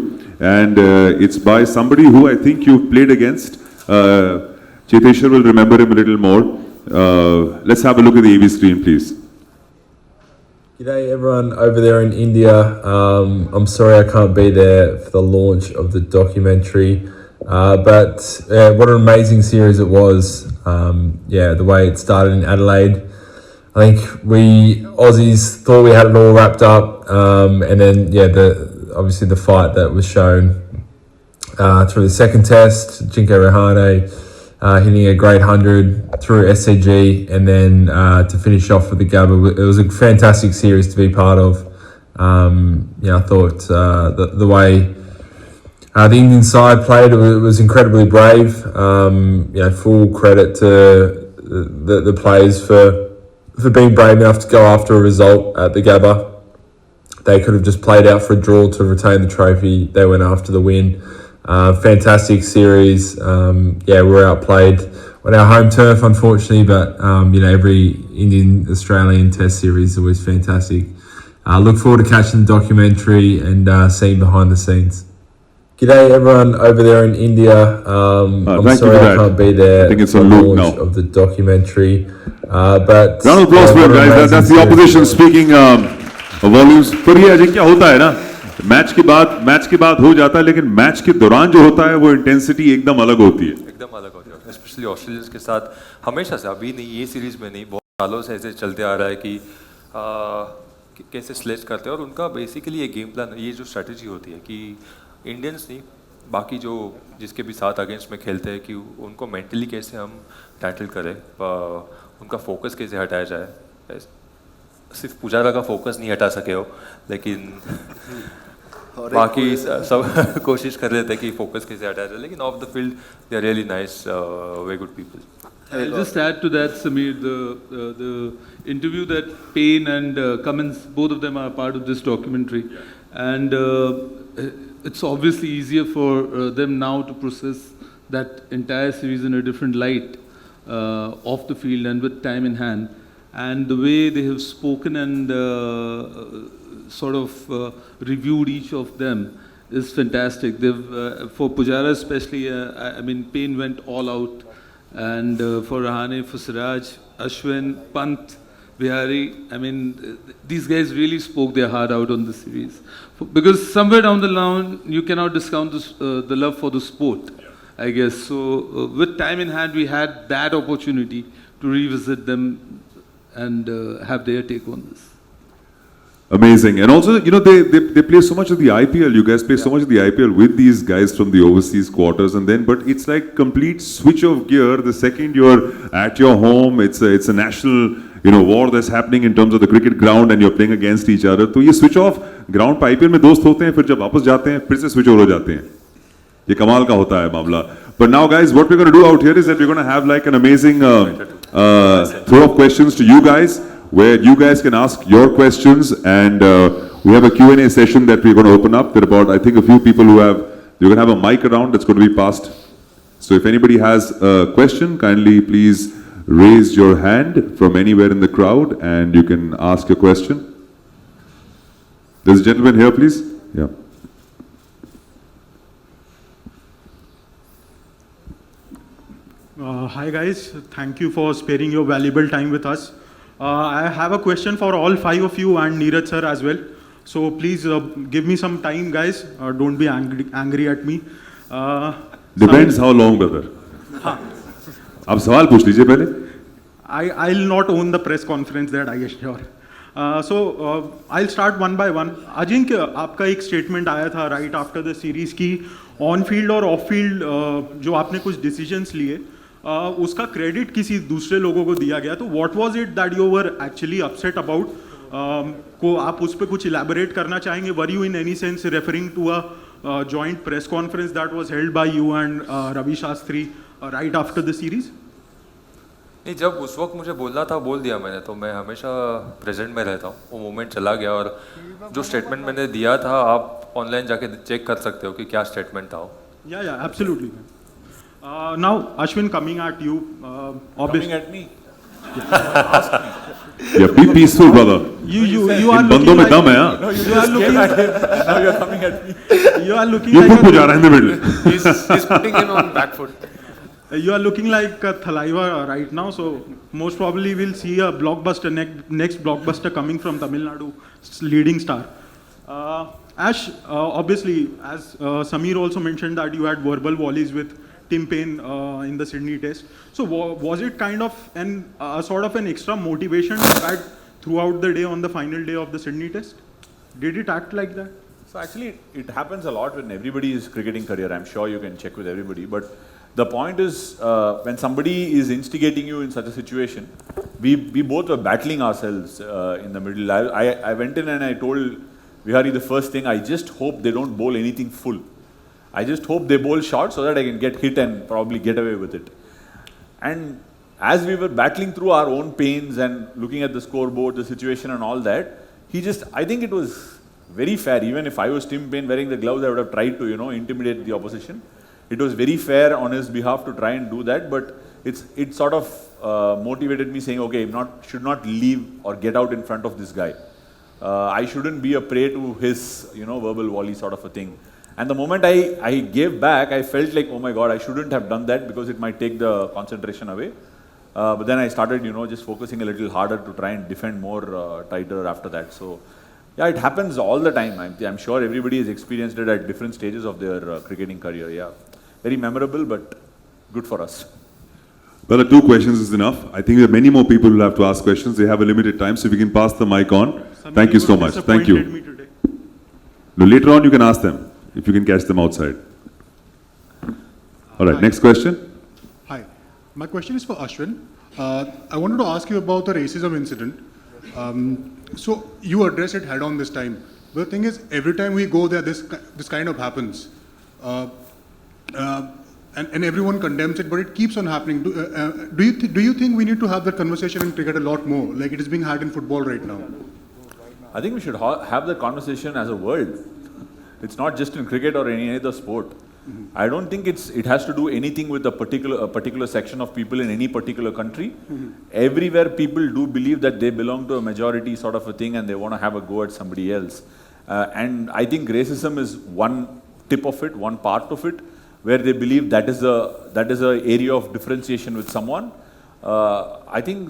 and it's by somebody who I think you've played against. Cheteshwar will remember him a little more. Let's have a look at the AV screen, please. G'day everyone over there in India. I'm sorry I can't be there for the launch of the documentary, but what an amazing series it was. The way it started in Adelaide. I think we Aussies thought we had it all wrapped up, and then obviously the fight that was shown through the second test, Jinko Rahane hitting a great 100 through SCG, and then to finish off with the Gabba. It was a fantastic series to be part of. I thought the way the Indian side played, it was incredibly brave. Full credit to the players for being brave enough to go after a result at the Gabba. They could have just played out for a draw to retain the trophy. They went after the win. Fantastic series. We were outplayed on our home turf, unfortunately, but every Indian-Australian Test series is always fantastic. Look forward to catching the documentary and seeing behind the scenes. G'day everyone over there in India. I'm sorry I can't be there I think it's for on the loop launch now. of the documentary. But Round of applause for what it, an guys. amazing That's the series. opposition speaking volumes. पर ये अजय क्या होता है ना, match के बाद हो जाता है, लेकिन मैच के दौरान जो होता है वो इंटेंसिटी एकदम अलग होती है. एकदम अलग होती है, स्पेशली ऑस्ट्रेलियंस के साथ हमेशा से, अभी नहीं, ये सीरीज़ में नहीं, बहुत सालों से ऐसे चलते आ रहा है कि कैसे स्लेज करते हैं, और उनका बेसिकली ये गेम प्लान, ये जो स्ट्रेटजी होती है कि इंडियंस नहीं, बाकी जो जिसके भी साथ अगेंस्ट में खेलते हैं, कि उनको मेंटली कैसे हम टैकल करें, उनका फोकस कैसे हटाया जाए. सिर्फ पुजारा का फोकस नहीं हटा सके हो, लेकिन बाकी सब कोशिश कर रहे थे कि फोकस कैसे हटाया जाए, लेकिन off the field they are really nice, very good people. I'll just add to that, Sameer, the interview that Payne and Cummins, both of them are part of this documentary, and it's obviously easier for them now to process that entire series in a different light, off the field and with time in hand, and the way they have spoken and sort of reviewed each of them is fantastic. They've, for Pujara especially, I mean, Payne went all out. And for Rahane, for Siraj, Ashwin, Pant, Bihari, I mean, these guys really spoke their heart out on the series. Because somewhere down the line, you cannot discount this, the love for the sport, I guess. So with time in hand, we had that opportunity to revisit them and have their take on this. Amazing. And also, you know, they play so much of the IPL. You guys play so much of the IPL with these guys from the overseas quarters, and then, but it's like complete switch of gear the second you're at your home. It's a national, you know, war that's happening in terms of the cricket ground, and you're playing against each other. तो ये switch off ground पे IPL में दोस्त होते हैं, फिर जब वापस जाते हैं, फिर से switch over हो जाते हैं. ये कमाल का होता है मामला. But now, guys, what we're going to do out here is that we're going to have like an amazing throw of questions to you guys, where you guys can ask your questions, and we have a Q&A session that we're going to open up. There are about, I think, a few people who have, you're going to have a mic around that's going to be passed. So if anybody has a question, kindly please raise your hand from anywhere in the crowd and you can ask your question. There's a gentleman here, please. Yeah. Hi guys, thank you for sparing your valuable time with us. I have a question for all 5 of you and Neeraj sir as well. So please give me some time, guys. Don't be angry at me. Depends how long, brother. आप सवाल पूछ लीजिए पहले. I'll not own the press conference, that I assure. I'll start one by one. Ajinkya, आपका एक statement आया था right after the series की ऑन फील्ड और ऑफ फील्ड जो आपने कुछ डिसीजंस लिए उसका क्रेडिट किसी दूसरे लोगों को दिया गया, तो what was it that you were actually upset about, को आप उस पर कुछ इलैबोरेट करना चाहेंगे? Were you in any sense referring to a joint press conference that was held by you and Ravi Shastri right after the series? नहीं, जब उस वक्त मुझे बोलना था बोल दिया मैंने, तो मैं हमेशा प्रेजेंट में रहता हूँ. वो मोमेंट चला गया और जो स्टेटमेंट मैंने दिया था आप ऑनलाइन जाके चेक कर सकते हो कि क्या स्टेटमेंट था वो. Yeah, absolutely. Now Ashwin, coming at you, obviously. Coming at me? Yeah, be peaceful, brother. You are in looking बंदों में like, दम है यार. No, you just came at him. Now you're coming at me. you are looking ये like खुद जा रहा है in the middle. He's putting him on back foot. you are looking like a Thalaiva right now, so most probably we'll see a blockbuster next blockbuster coming from Tamil Nadu leading star. Ash, obviously, as Sameer also mentioned that you had verbal volleys with Tim Payne in the Sydney Test. So was it kind of a sort of an extra motivation that throughout the day on the final day of the Sydney Test? Did it act like that? So actually, it happens a lot when everybody is cricketing career. I'm sure you can check with everybody. But the point is, when somebody is instigating you in such a situation, we both were battling ourselves in the middle. I went in and I told Vihari the first thing, I just hope they don't bowl anything full. I just hope they bowl short so that I can get hit and probably get away with it. And as we were battling through our own pains and looking at the scoreboard, the situation and all that, I think it was very fair. Even if I was Tim Payne wearing the gloves, I would have tried to, intimidate the opposition. It was very fair on his behalf to try and do that, but it sort of motivated me saying, okay, should not leave or get out in front of this guy. I shouldn't be a prey to his, verbal volley sort of a thing. And the moment I gave back, I felt like, oh my God, I shouldn't have done that because it might take the concentration away. But then I started, just focusing a little harder to try and defend more tighter after that. So, yeah, it happens all the time. I'm sure everybody has experienced it at different stages of their cricketing career. Yeah, very memorable, but good for us. Well, 2 questions is enough. I think there are many more people who have to ask questions. They have a limited time, so we can pass the mic on. Thank you so much. Thank you. No, later on, you can ask them if you can catch them outside. All right, Hi. next question. Hi, my question is for Ashwin. I wanted to ask you about the racism incident. So you address it head on this time. But the thing is, every time we go there, this kind of happens. And everyone condemns it, but it keeps on happening. Do you think we need to have that conversation in cricket a lot more, like it is being had in football right now? I think we should have the conversation as a world. It's not just in cricket or any other sport. Mm-hmm. I don't think it has to do anything with a particular section of people in any particular country. Mm-hmm. Everywhere people do believe that they belong to a majority sort of a thing and they want to have a go at somebody else. And I think racism is one tip of it, one part of it, where they believe that is a area of differentiation with someone. I think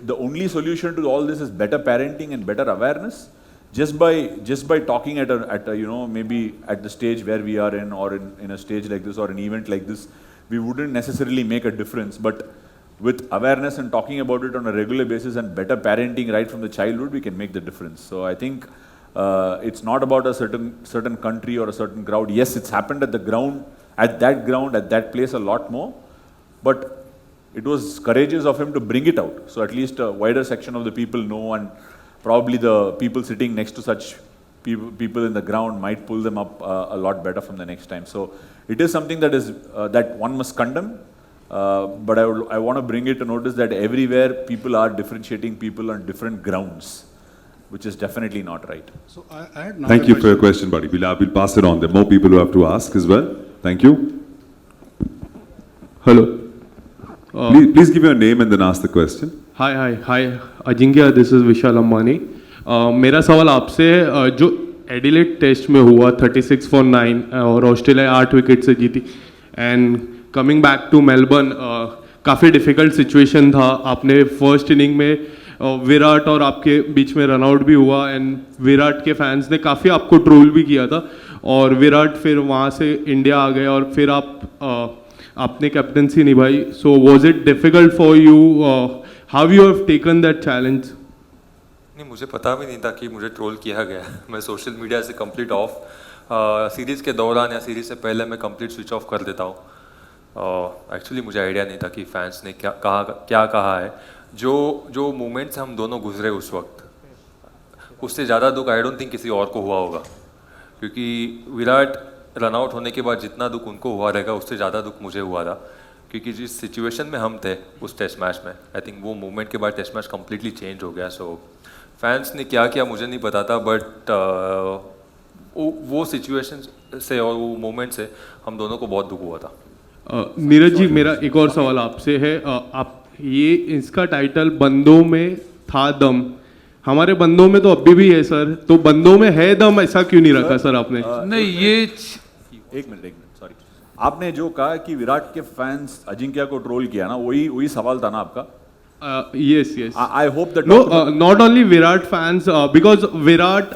the only solution to all this is better parenting and better awareness. Just by talking at a maybe at the stage where we are in, or in a stage like this or an event like this, we wouldn't necessarily make a difference. But with awareness and talking about it on a regular basis and better parenting right from the childhood, we can make the difference. So I think it's not about a certain country or a certain crowd. Yes, it's happened at that place a lot more, but it was courageous of him to bring it out. So at least a wider section of the people know, and probably the people sitting next to such people in the ground might pull them up a lot better from the next time. So it is something that is that one must condemn, but I want to bring it to notice that everywhere people are differentiating people on different grounds, which is definitely not right. So I had Thank you for your question, buddy. We'll pass it on. There are more people who have to ask as well. Thank you. Hello. Please give your name and then ask the question. Hi, Ajinkya, this is Vishal Ambani. मेरा सवाल आपसे जो Adelaide test में हुआ 36 for 9 और Australia 8 wicket से जीती, and coming back to Melbourne, काफ़ी डिफ़िकल्ट सिचुएशन था. आपने फर्स्ट इनिंग में विराट और आपके बीच में रनआउट भी हुआ, एंड विराट के फैंस ने काफ़ी आपको ट्रोल भी किया था, और विराट फिर वहाँ से इंडिया आ गए और फिर आपने कैप्टनसी निभाई. So was it difficult for you? How you have taken that challenge? नहीं, मुझे पता भी नहीं था कि मुझे ट्रोल किया गया। मैं सोशल मीडिया से कंप्लीट ऑफ, सीरीज़ के दौरान या सीरीज़ से पहले मैं कंप्लीट स्विच ऑफ कर देता हूँ। एक्चुअली मुझे आइडिया नहीं था कि फैंस ने क्या कहा है। जो मोमेंट्स हम दोनों गुजरे उस वक्त, उससे ज़्यादा दुख आई डोंट थिंक किसी और को हुआ होगा, क्योंकि विराट रन आउट होने के बाद जितना दुख उनको हुआ रहेगा उससे ज़्यादा दुख मुझे हुआ था, क्योंकि जिस सिचुएशन में हम थे उस टेस्ट मैच में, आई थिंक वो मोमेंट के बाद टेस्ट मैच कम्प्लीटली चेंज हो गया। सो फैंस ने क्या किया मुझे नहीं पता था, बट वो सिचुएशन से और वो मोमेंट से हम दोनों को बहुत दुख हुआ था। नीरज जी, मेरा एक और सवाल आपसे है। आप ये इसका टाइटल बंदों में था दम, हमारे बंदों में तो अभी भी है सर, तो बंदों में है दम ऐसा क्यों नहीं रखा सर आपने? नहीं, ये एक मिनट सॉरी, आपने जो कहा कि विराट के फैंस अजिंक्य को ट्रोल किया ना, वही सवाल था ना आपका? Yes. I hope that not only Virat fans, because Virat,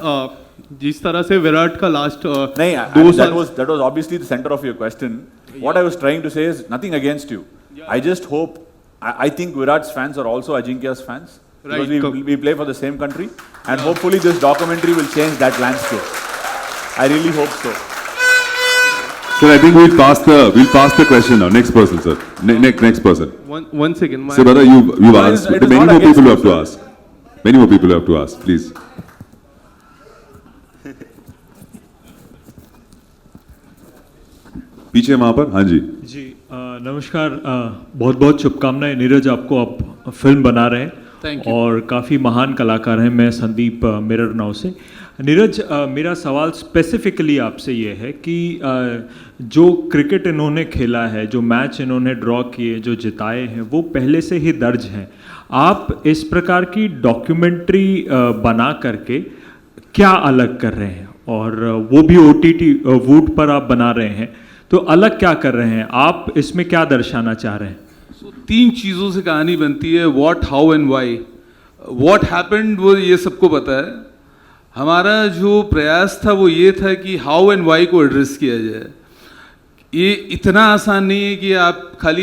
जिस तरह से विराट का last that was obviously the center of your question. What I was trying to say is nothing against you. I just hope, I think Virat's fans are also Ajinkya's fans. Right. Because we play for the same country, and hopefully this documentary will change that landscape. I really hope so. Sir, I think we'll pass the question now. Next person, sir. Next person. One second. Sir, brother, you've asked. it is Many not more against people you, have to sir. ask. Many more people have to ask. Please. पीछे वहाँ पर, हाँ जी। जी नमस्कार, बहुत बहुत शुभकामनाएं नीरज, आपको आप फिल्म बना रहे हैं और काफ़ी महान कलाकार हैं। मैं संदीप मिरर नाव से। नीरज, मेरा सवाल स्पेसिफिकली आपसे ये है कि जो क्रिकेट इन्होंने खेला है, जो मैच इन्होंने ड्रॉ किए, जो जिताए हैं, वो पहले से ही दर्ज हैं। आप इस प्रकार की डॉक्यूमेंट्री बना करके क्या अलग कर रहे हैं, और वो भी OTT वूट पर आप बना रहे हैं, तो अलग क्या कर रहे हैं आप? इसमें क्या दर्शाना चाह रहे हैं? तीन चीज़ों से कहानी बनती है, what, how and why. What happened वो ये सबको पता है। हमारा जो प्रयास था वो ये था कि हाउ एंड व्हाई को एड्रेस किया जाए। ये इतना आसान नहीं है कि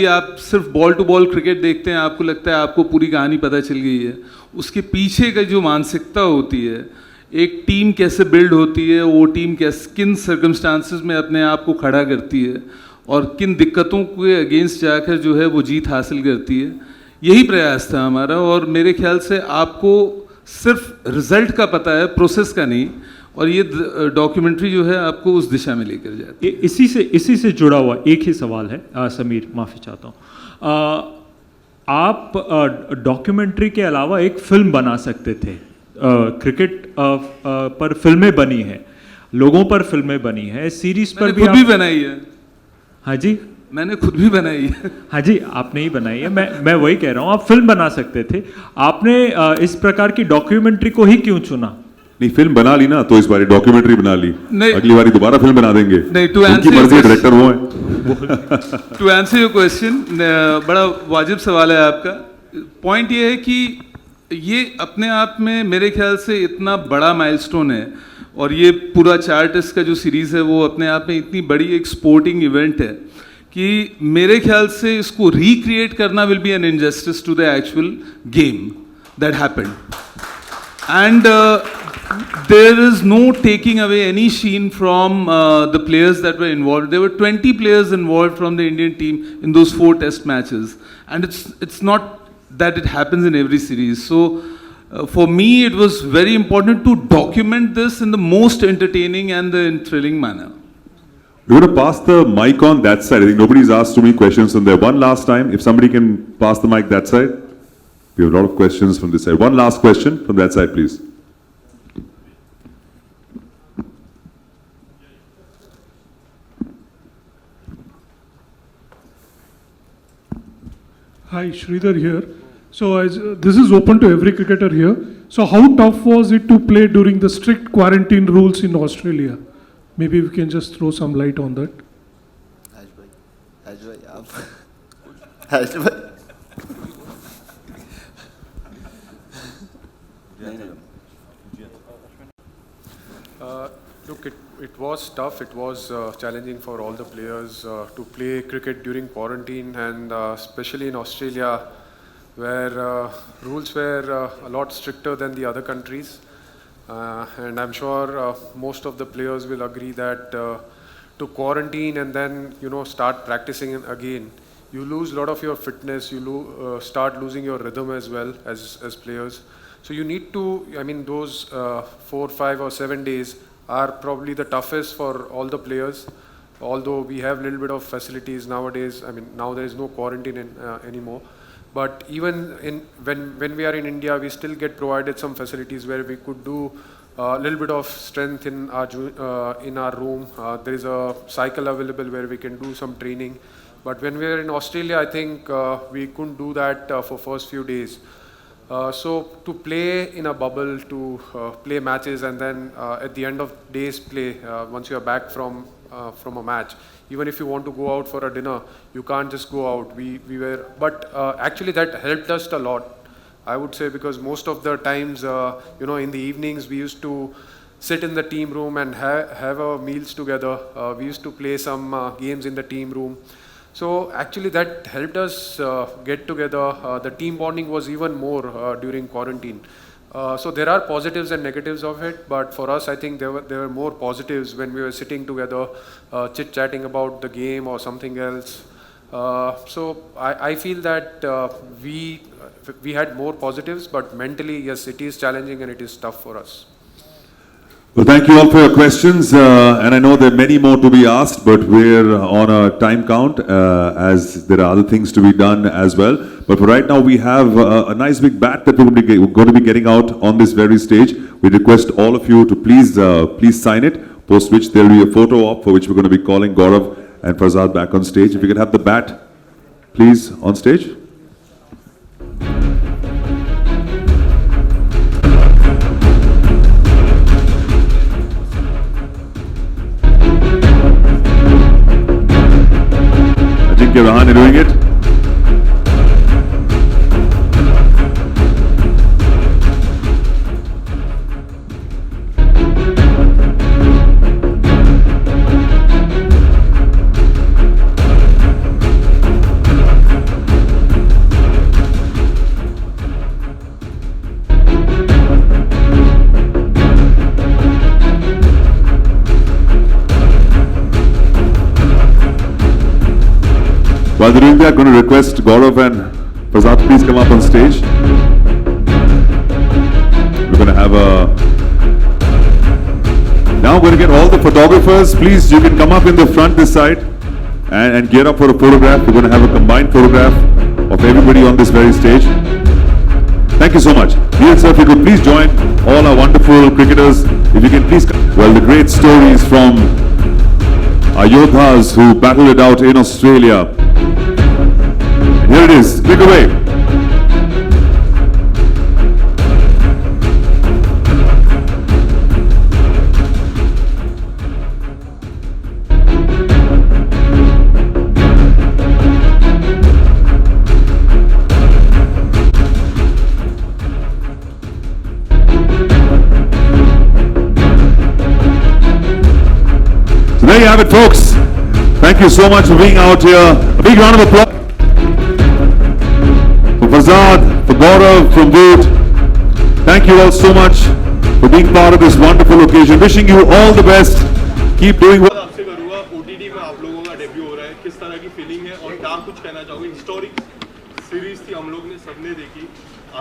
आप सिर्फ बॉल टू बॉल क्रिकेट देखते हैं, आपको लगता है आपको पूरी कहानी पता चल गई है। उसके पीछे का जो मानसिकता होती है, एक टीम कैसे बिल्ड होती है, वो टीम किन सर्कमस्टांसिस में अपने आप को खड़ा करती है और किन दिक्कतों के अगेंस्ट जाकर जो है वो जीत हासिल करती है, यही प्रयास था हमारा। और मेरे ख्याल से आपको सिर्फ रिजल्ट का पता है, प्रोसेस का नहीं, और ये डॉक्यूमेंट्री जो है आपको उस दिशा में लेकर जाती है। इसी से जुड़ा हुआ एक ही सवाल है, समीर माफ़ी चाहता हूँ। आप डॉक्यूमेंट्री के अलावा एक फिल्म बना सकते थे। क्रिकेट पर फिल्में बनी हैं, लोगों पर फिल्में बनी हैं, सीरीज पर भी खुद भी बनाई है। हाँ जी, मैंने खुद भी बनाई है। हाँ जी, आपने ही बनाई है। मैं वही कह रहा हूँ, आप फिल्म बना सकते थे। आपने इस प्रकार की डॉक्यूमेंट्री को ही क्यों चुना? नहीं, फिल्म बना ली ना, तो इस बारी डॉक्यूमेंट्री बना ली, अगली बारी दोबारा फिल्म बना देंगे। नहीं, उनकी मर्जी, डायरेक्टर वो है। टू आंसर योर क्वेश्चन, बड़ा वाजिब सवाल है आपका। पॉइंट ये है कि ये अपने आप में मेरे ख्याल से इतना बड़ा माइलस्टोन है, और ये पूरा 4 टेस्ट का जो सीरीज़ है वो अपने आप में इतनी बड़ी एक स्पोर्टिंग इवेंट है कि मेरे ख्याल से इसको रिक्रिएट करना will be an injustice to the actual game that happened, and there is no taking away any sheen from the players that were involved. There were 20 players involved from the Indian team in those 4 test matches, and it's not that it happens in every series. So for me it was very important to document this in the most entertaining and the thrilling manner. We're going to pass the mic on that side. I think nobody's asked too many questions from there. One last time, if somebody can pass the mic that side. We have a lot of questions from this side. One last question from that side, please. Hi, Sridhar here. So this is open to every cricketer here. So how tough was it to play during the strict quarantine rules in Australia? Maybe we can just throw some light on that. Look, it was tough. It was challenging for all the players to play cricket during quarantine, and especially in Australia, where rules were a lot stricter than the other countries. And I'm sure most of the players will agree that to quarantine and then start practicing again, you lose a lot of your fitness. You start losing your rhythm as well as players. So you need to. I mean, those 4, 5, or 7 days are probably the toughest for all the players. Although we have a little bit of facilities nowadays. I mean, now there is no quarantine anymore. But even when we are in India, we still get provided some facilities where we could do a little bit of strength in our room. There is a cycle available where we can do some training. But when we were in Australia, I think we couldn't do that for first few days. So to play in a bubble, to play matches, and then at the end of day's play, once you are back from a match, even if you want to go out for a dinner, you can't just go out. But actually that helped us a lot, I would say, because most of the times, in the evenings, we used to sit in the team room and have our meals together. We used to play some games in the team room. So actually that helped us get together. The team bonding was even more during quarantine. So there are positives and negatives of it, but for us, I think there were more positives when we were sitting together, chit-chatting about the game or something else. So I feel that we had more positives, but mentally, yes, it is challenging and it is tough for us. Well, thank you all for your questions, and I know there are many more to be asked, but we're on a time count as there are other things to be done as well. But for right now, we have a nice big bat that we're going to be getting out on this very stage. We request all of you to please sign it, post which there will be a photo op for which we're going to be calling Gaurav and Farzad back on stage. If you can have the bat, please, on stage. Rahane doing it. While they're doing that, I'm going to request Gaurav and Farzad to please come up on stage. We're going to have now we're going to get all the photographers. Please, you can come up in the front this side and gear up for a photograph. We're going to have a combined photograph of everybody on this very stage. Thank you so much. Dear sir, if you could please join all our wonderful cricketers. If you can please come. Well, the great stories from our Yodhas who battled it out in Australia. Here it is, click away. So there you have it, folks. Thank you so much for being out here. A big round of applause. Farzad, for Gautam, from Voot. Thank you all so much for being part of this wonderful occasion. Wishing you all the best. Keep doing well. आपसे करूँगा OTT में आप लोगों का debut हो रहा है, किस तरह की फीलिंग है और क्या कुछ कहना चाहोगे? हिस्टोरिक सीरीज थी, हम लोग ने सबने देखी,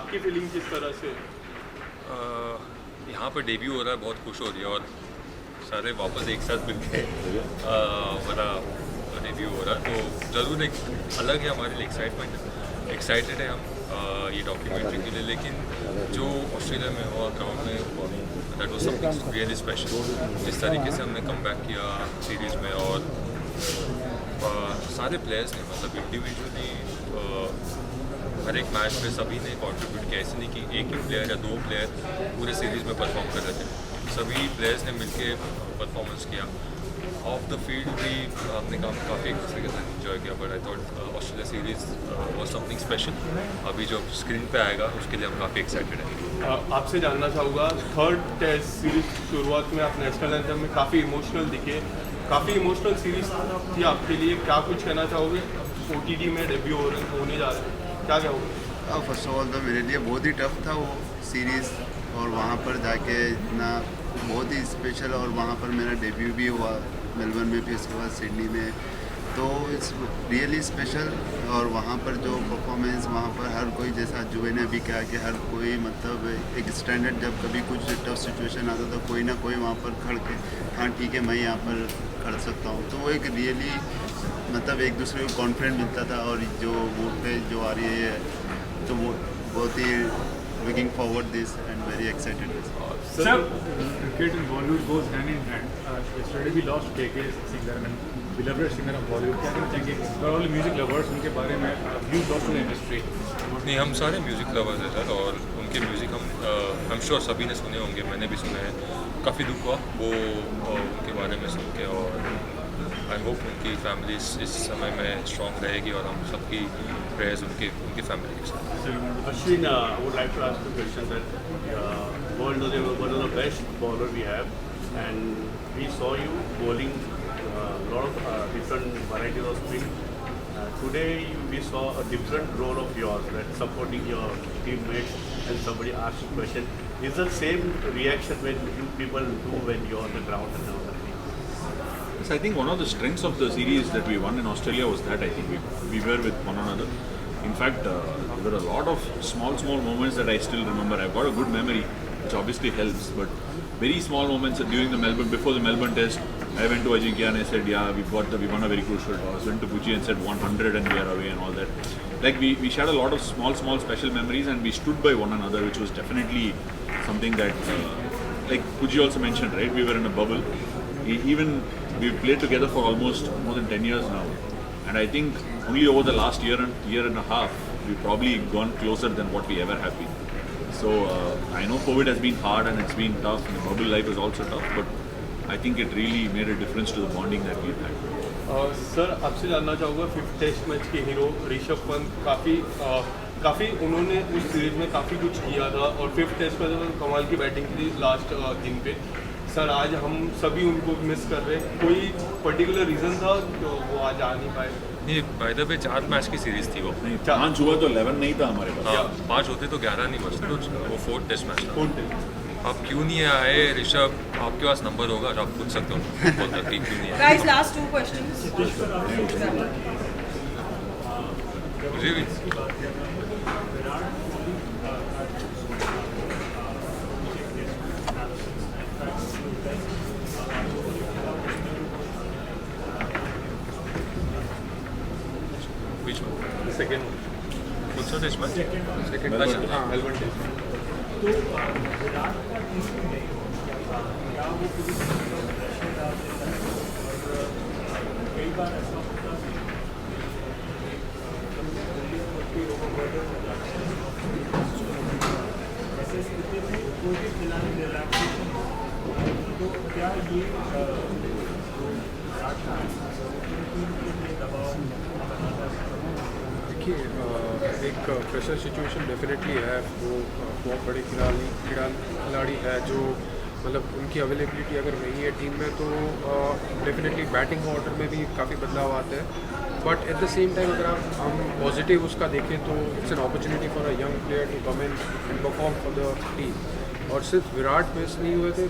आपकी फीलिंग किस तरह से? यहाँ पर डेब्यू हो रहा है, बहुत खुश हो रही है और सारे वापस एक साथ मिल के हमारा डेब्यू हो रहा है, तो ज़रूर एक अलग है हमारे लिए एक्साइटेड है हम ये डॉक्यूमेंट्री के लिए, लेकिन जो ऑस्ट्रेलिया में हुआ ग्राउंड में हुआ, that was something really special. जिस तरीके से हमने कम बैक किया सीरीज़ में और सारे प्लेयर्स ने मतलब इंडिविजुअली हर एक मैच में सभी ने कंट्रीब्यूट किया. ऐसे नहीं कि एक ही प्लेयर या दो प्लेयर पूरे सीरीज़ में परफॉर्म कर रहे थे, सभी प्लेयर्स ने मिलके परफॉर्मेंस किया. ऑफ द फील्ड भी हमने काफ़ी एक दूसरे के साथ इन्जॉय किया, but I thought Australia series was something special. अभी जो स्क्रीन पे आएगा उसके लिए हम काफ़ी एक्साइटेड हैं. आपसे जानना चाहूँगा, थर्ड टेस्ट सीरीज शुरुआत में आप नेशनल एंथम में काफ़ी इमोशनल दिखे, काफ़ी इमोशनल सीरीज थी आपके लिए, क्या कुछ कहना चाहोगे? OTT में डेब्यू होने जा रहे हैं, क्या कहोगे? फर्स्ट ऑफ ऑल तो मेरे लिए बहुत ही टफ था वो सीरीज़, और वहाँ पर जाके इतना बहुत ही स्पेशल, और वहाँ पर मेरा डेब्यू भी हुआ मेलबर्न में, फिर उसके बाद सिडनी में, तो इट्स रियली स्पेशल। और वहाँ पर जो परफॉर्मेंस, वहाँ पर हर कोई, जैसा जुबे ने अभी कहा कि हर कोई मतलब एक स्टैंडर्ड, जब कभी कुछ टफ सिचुएशन आता तो कोई ना कोई वहाँ पर खड़ के हाँ ठीक है मैं यहाँ पर खड़ सकता हूँ, तो वो एक रियली मतलब एक दूसरे को कॉन्फिडेंट मिलता था। और जो वोट पे जो आ रही है तो वो बहुत ही looking forward this and very excited this. Sir, cricket in Bollywood goes hand in hand. Yesterday we lost KK singer and beloved singer of Bollywood. क्या कहना चाहेंगे? For all music lovers, उनके बारे में views lost to the industry. नहीं, हम सारे music lovers हैं सर, और उनके म्यूज़िक हम श्योर सभी ने सुने होंगे, मैंने भी सुने हैं। काफ़ी दुख हुआ वो उनके बारे में सुन के, और आई होप उनकी फैमिली इस समय में स्ट्रॉन्ग रहेगी, और हम सबकी प्रेयर्स उनकी फैमिली के साथ। Ashwin, I would like to ask a question that world is one of the best bowler we have, and we saw you bowling a lot of different varieties of spin. Today we saw a different role of yours, that supporting your teammates, and somebody asked a question. Is the same reaction when you people do when you're on the ground and all that? Yes, I think one of the strengths of the series that we won in Australia was that I think we were with one another. In fact, there were a lot of small moments that I still remember. I've got a good memory, which obviously helps, but very small moments during before the Melbourne test, I went to Ajinkya and I said, yeah, we won a very crucial toss. Went to Puji and said 100 and we are away and all that. Like we shared a lot of small special memories, and we stood by one another, which was definitely something that, like Puji also mentioned, right? We were in a bubble. We've played together for almost more than 10 years now. And I think only over the last year and a half, we've probably gone closer than what we ever have been. So I know COVID has been hard and it's been tough, and the bubble life is also tough, but I think it really made a difference to the bonding that we've had. Sir आपसे जानना चाहूँगा, 5th test match के hero Rishabh Pant काफ़ी उन्होंने उस series में काफ़ी कुछ किया था, और 5th टेस्ट में तो कमाल की बैटिंग की थी लास्ट दिन पे। सर आज हम सभी उनको मिस कर रहे हैं, कोई पर्टिकुलर रीज़न था तो वो आज आ नहीं पाए? नहीं, बाय द वे 4 मैच की सीरीज थी वो। नहीं, 5 हुआ तो 11 नहीं था हमारे पास। हाँ, 5 होते तो 11 नहीं बचते, तो वो 4th टेस्ट मैच था। आप क्यों नहीं आए ऋषभ? आपके पास नंबर होगा, आप पूछ सकते हो क्यों नहीं आए। Guys, last 2 questions. मुझे भी which one? The second one. कौन सा टेस्ट मैच? Second. अच्छा, हाँ, मेलबर्न टेस्ट। तो विराट का टीम में क्या वो पूरी प्रेशर डालते हैं, और कई बार ऐसा होता है ऐसे स्थिति में कोई भी खिलाड़ी रिलैक्सेशन हो, तो क्या ये विराट का टीम के लिए दबाव बनाता है? देखिए, एक प्रेशर सिचुएशन डेफिनेटली है। वो बहुत बड़े खिलाड़ी है जो मतलब उनकी अवेलेबिलिटी अगर नहीं है टीम में, तो डेफिनेटली बैटिंग ऑर्डर में भी काफ़ी बदलाव आते हैं। But at the same time अगर हम पॉजिटिव उसका देखें तो it's an opportunity for a young player to come in and perform for the team. और सिर्फ विराट मिस नहीं हुए थे,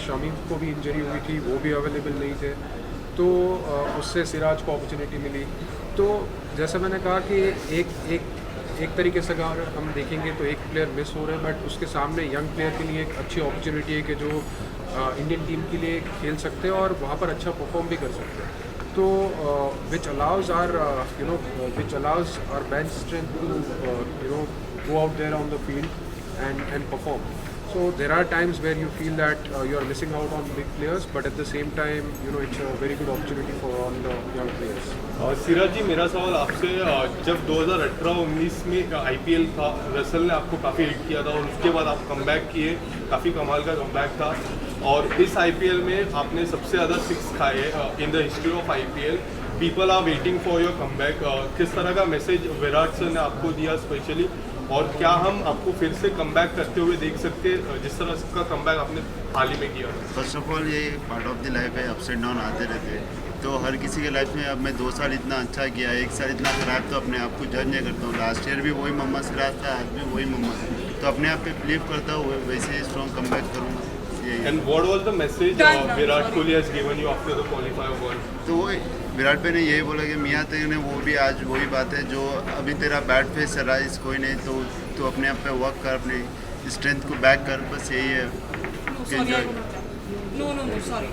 शमी को भी इंजरी हुई थी, वो भी अवेलेबल नहीं थे, तो उससे सिराज को अपॉर्चुनिटी मिली। तो जैसा मैंने कहा कि एक तरीके से अगर हम देखेंगे तो एक प्लेयर मिस हो रहे हैं, बट उसके सामने यंग प्लेयर के लिए एक अच्छी अपॉर्चुनिटी है कि जो इंडियन टीम के लिए खेल सकते हैं और वहाँ पर अच्छा परफॉर्म भी कर सकते हैं। तो which allows our bench strength to go out there on the field and perform. So there are times where you feel that you are missing out on big players, but at the same time, it's a very good opportunity for all the young players. Siraj ji, मेरा सवाल आपसे, जब 2018-19 में IPL था, Russell ने आपको काफ़ी hit किया था, और उसके बाद आप कमबैक किए, काफ़ी कमाल का कमबैक था, और इस IPL में आपने सबसे ज़्यादा 6 खाए in the history of IPL। People are waiting for your comeback. किस तरह का मैसेज विराट सर ने आपको दिया स्पेशली, और क्या हम आपको फिर से कमबैक करते हुए देख सकते हैं जिस तरह का कमबैक आपने हाल ही में किया? फर्स्ट ऑफ ऑल ये पार्ट ऑफ द लाइफ है, अप्स एंड डाउन आते रहते हैं। तो हर किसी के लाइफ में अब मैं 2 साल इतना अच्छा किया, 1 साल इतना खराब, तो अपने आप को जज नहीं करता हूँ। लास्ट ईयर भी वही मोहम्मद सिराज था, आज भी वही मोहम्मद, तो अपने आप पे बिलीव करता हूँ, वैसे ही स्ट्रॉन्ग कमबैक करूँगा। And what was the message Virat Kohli has given you after the qualifier one? तो वो विराट भाई ने यही बोला कि मियाँ तेरे ने वो भी आज वही बात है, जो अभी तेरा बैट फेस चल रहा है, कोई नहीं, तो तू अपने आप पे वर्क कर, अपनी स्ट्रेंथ को बैक कर, बस यही है। No, sorry.